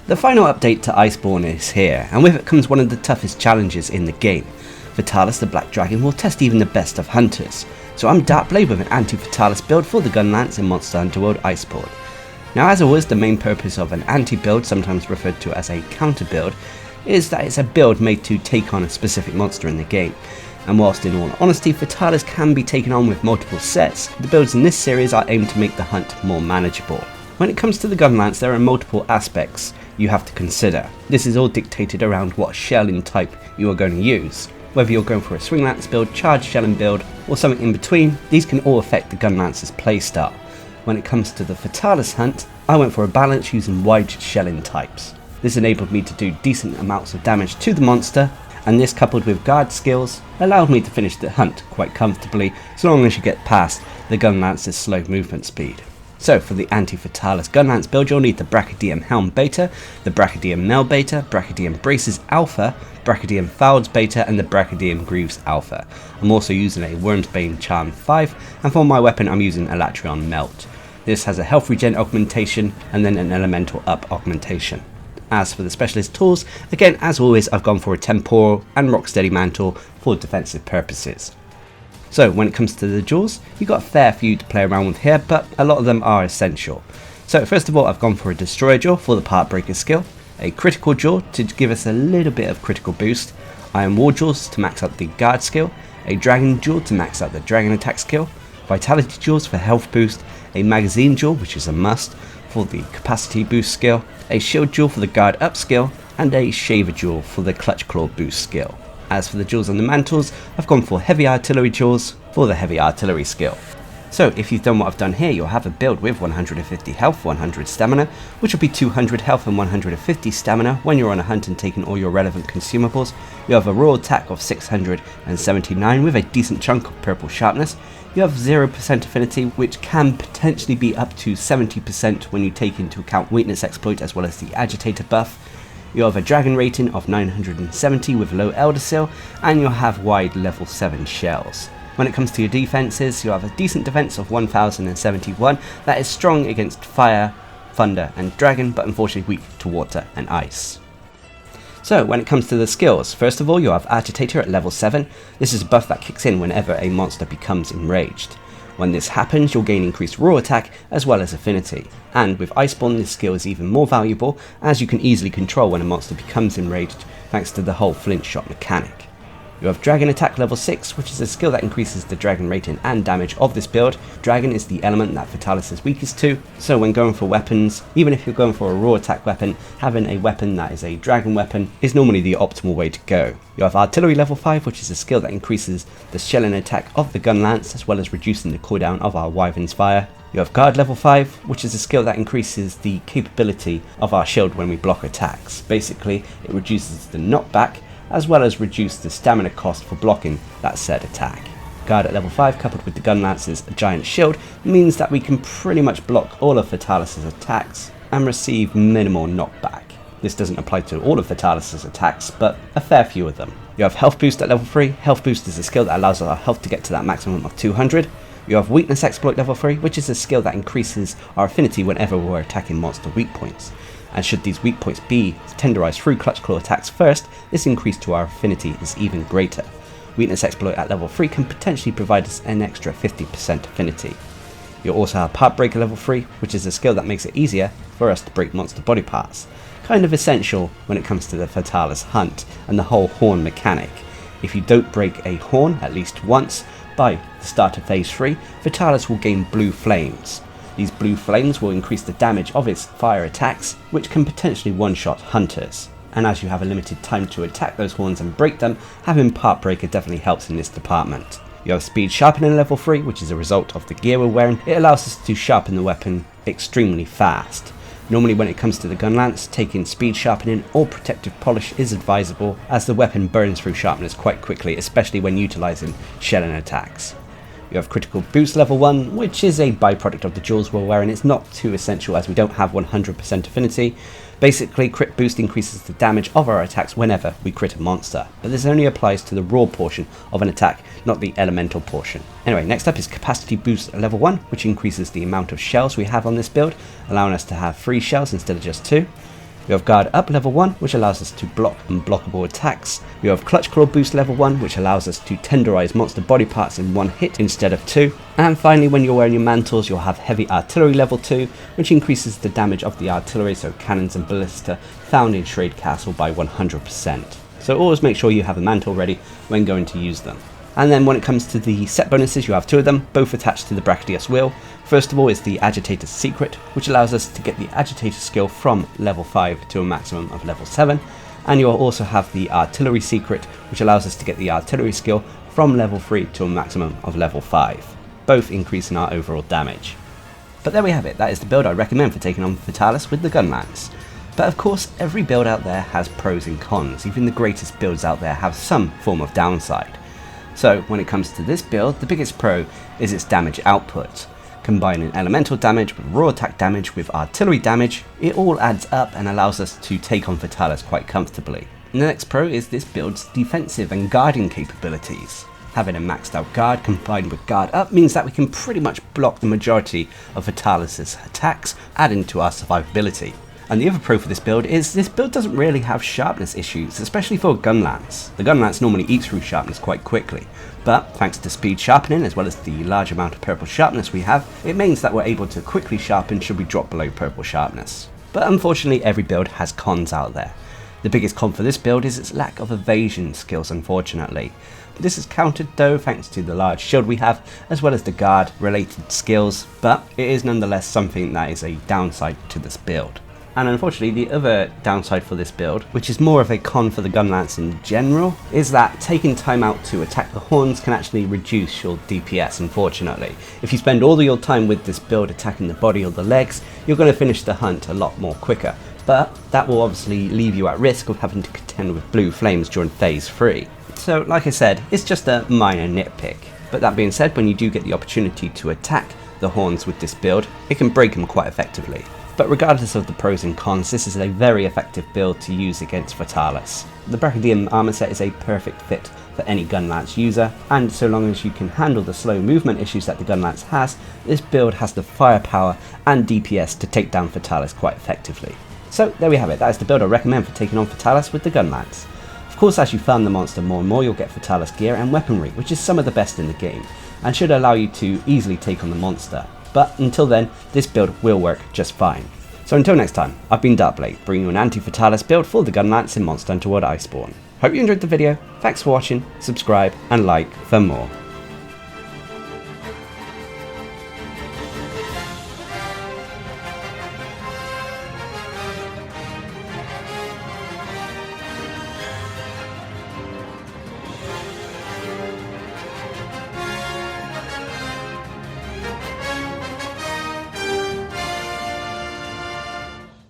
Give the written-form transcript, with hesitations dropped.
The final update to Iceborne is here, and with it comes one of the toughest challenges in the game. Fatalis the Black Dragon will test even the best of hunters, so I'm Darcblade with an Anti-Fatalis build for the Gunlance in Monster Hunter World Iceborne. Now, as always, the main purpose of an anti-build, sometimes referred to as a counter build, is that it's a build made to take on a specific monster in the game. And whilst in all honesty Fatalis can be taken on with multiple sets, the builds in this series are aimed to make the hunt more manageable. When it comes to the Gunlance, there are multiple aspects you have to consider. This is all dictated around what shelling type you are going to use. Whether you're going for a swing lance build, charge shelling build, or something in between, these can all affect the Gunlance's playstyle. When it comes to the Fatalis hunt, I went for a balance using wide shelling types. This enabled me to do decent amounts of damage to the monster, and this coupled with guard skills allowed me to finish the hunt quite comfortably, so long as you get past the Gunlance's slow movement speed. So for the Anti-Fatalis Gunlance build, you'll need the Brachydium Helm Beta, the Brachydium Mel Beta, Brachydium Braces Alpha, Brachydium Fowls Beta, and the Brachydium Greaves Alpha. I'm also using a Wormsbane Charm 5, and for my weapon I'm using Elatrion Melt. This has a health regen augmentation and then an elemental up augmentation. As for the specialist tools, again as always I've gone for a Temporal and Rocksteady Mantle for defensive purposes. So when it comes to the jewels, you've got a fair few to play around with here, but a lot of them are essential. So first of all, I've gone for a Destroyer Jewel for the Part Breaker skill, a Critical Jewel to give us a little bit of critical boost, Iron Wall Jewels to max out the Guard skill, a Dragon Jewel to max out the Dragon attack skill, Vitality Jewels for health boost, a Magazine Jewel which is a must for the Capacity boost skill, a Shield Jewel for the Guard up skill, and a Shaver Jewel for the Clutch Claw boost skill. As for the jewels on the mantles, I've gone for Heavy Artillery Jewels for the Heavy Artillery skill. So if you've done what I've done here, you'll have a build with 150 health, 100 stamina, which will be 200 health and 150 stamina when you're on a hunt and taking all your relevant consumables. You have a raw attack of 679 with a decent chunk of purple sharpness. You have 0% affinity, which can potentially be up to 70% when you take into account weakness exploit as well as the agitator buff. You have a dragon rating of 970 with low Elder Seal, and you'll have wide level 7 shells. When it comes to your defenses, you have a decent defense of 1071 that is strong against fire, thunder and dragon, but unfortunately weak to water and ice. So when it comes to the skills, first of all you have Agitator at level 7. This is a buff that kicks in whenever a monster becomes enraged. When this happens, you'll gain increased raw attack as well as affinity, and with Iceborne this skill is even more valuable as you can easily control when a monster becomes enraged thanks to the whole flint shot mechanic. You have Dragon Attack level 6, which is a skill that increases the dragon rating and damage of this build. Dragon is the element that Fatalis is weakest to, so when going for weapons, even if you're going for a raw attack weapon, having a weapon that is a dragon weapon is normally the optimal way to go. You have Artillery level 5, which is a skill that increases the shelling attack of the Gunlance as well as reducing the cooldown of our Wyvern's Fire. You have Guard level 5, which is a skill that increases the capability of our shield when we block attacks. Basically, it reduces the knockback as well as reduce the stamina cost for blocking that said attack. Guard at level 5 coupled with the Gunlance's giant shield means that we can pretty much block all of Fatalis' attacks and receive minimal knockback. This doesn't apply to all of Fatalis' attacks, but a fair few of them. You have Health Boost at level 3. Health Boost is a skill that allows our health to get to that maximum of 200. You have Weakness Exploit level 3, which is a skill that increases our affinity whenever we're attacking monster weak points. And should these weak points be tenderized through Clutch Claw attacks first, this increase to our affinity is even greater. Weakness Exploit at level 3 can potentially provide us an extra 50% affinity. You'll also have Part Breaker level 3, which is a skill that makes it easier for us to break monster body parts. Kind of essential when it comes to the Fatalis hunt and the whole horn mechanic. If you don't break a horn at least once by the start of phase 3, Fatalis will gain blue flames. These blue flames will increase the damage of its fire attacks, which can potentially one-shot hunters. And as you have a limited time to attack those horns and break them, having Part Breaker definitely helps in this department. You have Speed Sharpening level 3, which is a result of the gear we're wearing. It allows us to sharpen the weapon extremely fast. Normally when it comes to the Gunlance, taking Speed Sharpening or Protective Polish is advisable as the weapon burns through sharpness quite quickly, especially when utilising shelling attacks. You have Critical Boost level 1, which is a byproduct of the jewels we're wearing. It's not too essential as we don't have 100% affinity. Basically, Crit Boost increases the damage of our attacks whenever we crit a monster, but this only applies to the raw portion of an attack, not the elemental portion. Anyway, next up is Capacity Boost level 1, which increases the amount of shells we have on this build, allowing us to have 3 shells instead of just 2. We have Guard Up level 1, which allows us to block unblockable attacks. We have Clutch Claw Boost level 1, which allows us to tenderize monster body parts in one hit instead of two. And finally, when you're wearing your mantles, you'll have Heavy Artillery level 2, which increases the damage of the artillery, so cannons and ballista, found in Shrade Castle by 100%. So always make sure you have a mantle ready when going to use them. And then when it comes to the set bonuses, you have two of them, both attached to the Brachydios wheel. First of all is the Agitator's Secret, which allows us to get the Agitator skill from level 5 to a maximum of level 7. And you'll also have the Artillery Secret, which allows us to get the Artillery skill from level 3 to a maximum of level 5, both increasing our overall damage. But there we have it, that is the build I recommend for taking on Fatalis with the Gunlance. But of course, every build out there has pros and cons, even the greatest builds out there have some form of downside. So when it comes to this build, the biggest pro is its damage output. Combining elemental damage with raw attack damage with artillery damage, it all adds up and allows us to take on Fatalis quite comfortably. And the next pro is this build's defensive and guarding capabilities. Having a maxed out guard combined with guard up means that we can pretty much block the majority of Fatalis' attacks, adding to our survivability. And the other pro for this build is this build doesn't really have sharpness issues, especially for a Gunlance. The Gunlance normally eats through sharpness quite quickly, but thanks to speed sharpening as well as the large amount of purple sharpness we have, it means that we're able to quickly sharpen should we drop below purple sharpness. But unfortunately every build has cons out there. The biggest con for this build is its lack of evasion skills, unfortunately. This is countered though thanks to the large shield we have as well as the guard related skills, but it is nonetheless something that is a downside to this build. And unfortunately the other downside for this build, which is more of a con for the Gunlance in general, is that taking time out to attack the horns can actually reduce your DPS, unfortunately. If you spend all of your time with this build attacking the body or the legs, you're going to finish the hunt a lot more quicker. But that will obviously leave you at risk of having to contend with blue flames during phase 3. So like I said, it's just a minor nitpick. But that being said, when you do get the opportunity to attack the horns with this build, it can break them quite effectively. But regardless of the pros and cons, this is a very effective build to use against Fatalis. The Brachydium armor set is a perfect fit for any Gunlance user, and so long as you can handle the slow movement issues that the Gunlance has, this build has the firepower and DPS to take down Fatalis quite effectively. So there we have it, that is the build I recommend for taking on Fatalis with the Gunlance. Of course, as you farm the monster more and more, you'll get Fatalis gear and weaponry, which is some of the best in the game, and should allow you to easily take on the monster. But until then, this build will work just fine. So until next time, I've been Darcblade, bringing you an Anti-Fatalis build for the Gunlance in Monster Hunter World Iceborne. Hope you enjoyed the video, thanks for watching, subscribe and like for more.